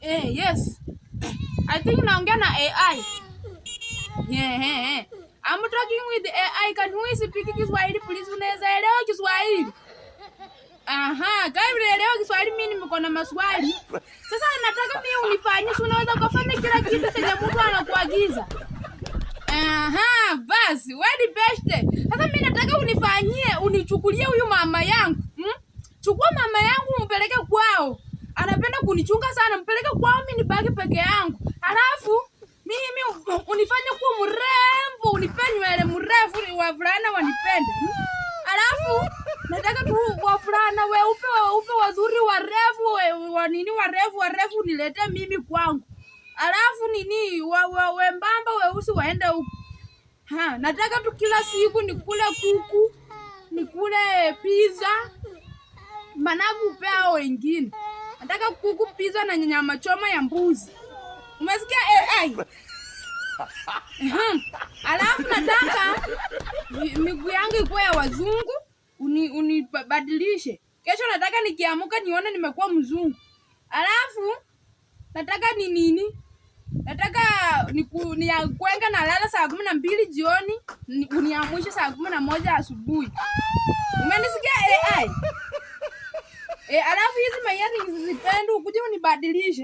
Yes. I think naongea na AI. Yeah. I'm talking with the AI. Can you speak Kiswahili please? Unaweza elewa Kiswahili? Aha, kama unaelewa Kiswahili mimi niko na maswali. Sasa nataka mimi unifanyie, unaweza kufanya kila kitu chenye mtu anakuagiza. Aha, basi, wewe ni best. Sasa mimi nataka unifanyie, unichukulie huyu mama yangu. Chukua mama yangu umpeleke kwao. Anapenda kunichunga sana, mpeleke kwao mimi nibaki peke yangu. Halafu mimi unifanye kuwa mrembo, unipe nywele mrefu wavulana wanipende. Halafu nataka tu wavulana weupe wazuri warefu warefu nilete mimi kwangu. Halafu wembamba weusi waende huko. Nataka tu kila siku nikule kuku, nikule pizza. Managu upea wengine. Nataka kuku, pizza na nyama choma ya mbuzi. Umesikia AI? Alafu nataka miguu yangu ikuwe ya wazungu, unibadilishe. Kesho nataka nikiamuka nione nimekuwa mzungu. Alafu nataka nataka kuenga na lala saa 12 jioni, uniamushe saa 11 asubuhi. Umenisikia AI? Alafu hizi mayani nisizipende ukuje unibadilishe.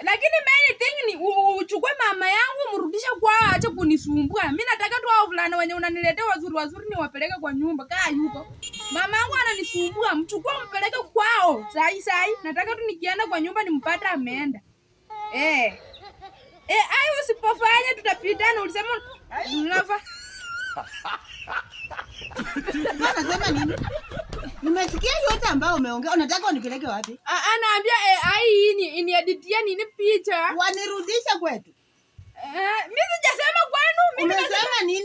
Lakini main thing ni uchukue mama yangu mrudisha kwao, acha kunisumbua. Mimi nataka tu hao fulana wenye unaniletea wazuri niwapeleke kwa nyumba kaa yuko. Mama yangu ananisumbua, mchukue mpeleke kwao. Sai. Nataka tu nikienda kwa nyumba nimpata ameenda. Ayo usipofanya tutapitana, ulisema unafa. Unasema nini? Nimesikia yote ambayo umeongea. Unataka unipeleke wapi? Anaambia AI inieditia nini picha. Wanirudisha kwetu. Mimi sijasema kwenu.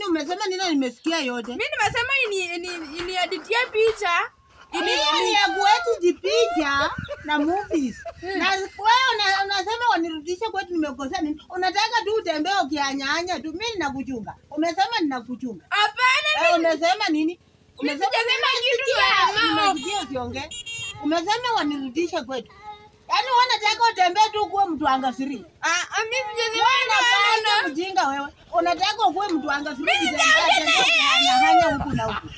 Umesema nini? Nimesikia yote. Mimi nimesema inieditia picha. Ini ya kwetu jipicha na movies. Na wewe unasema wanirudisha kwetu, nimekosea nini? Unataka tu utembee ukianyanya tu. Mimi ninakuchunga. Umesema ninakuchunga. Hapana. Umesema nini? Umesema kitu ya mama. Usiongee. Umesema wanirudisha kwetu. Yaani unataka utembee tu kuwe mtu anga free. Mimi sijasema mjinga wewe. Unataka kuwe mtu anga free. Hanya huku na huku.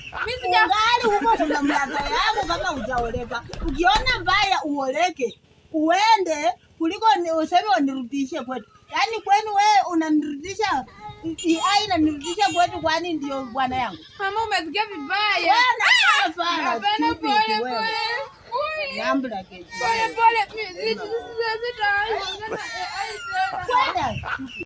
Ungali huko kuna mlaka yako kama hujaoleka. Ukiona mbaya uoleke. Uende kuliko useme wanirudishe kwetu. Yaani kwenu wewe unanirudisha AI inanirudisha kwetu, kwani ndio bwana yangu. Mama umesikia vibaya. Bwana pole. Nyambla keji. Pole. Mimi sitaongea na AI tena.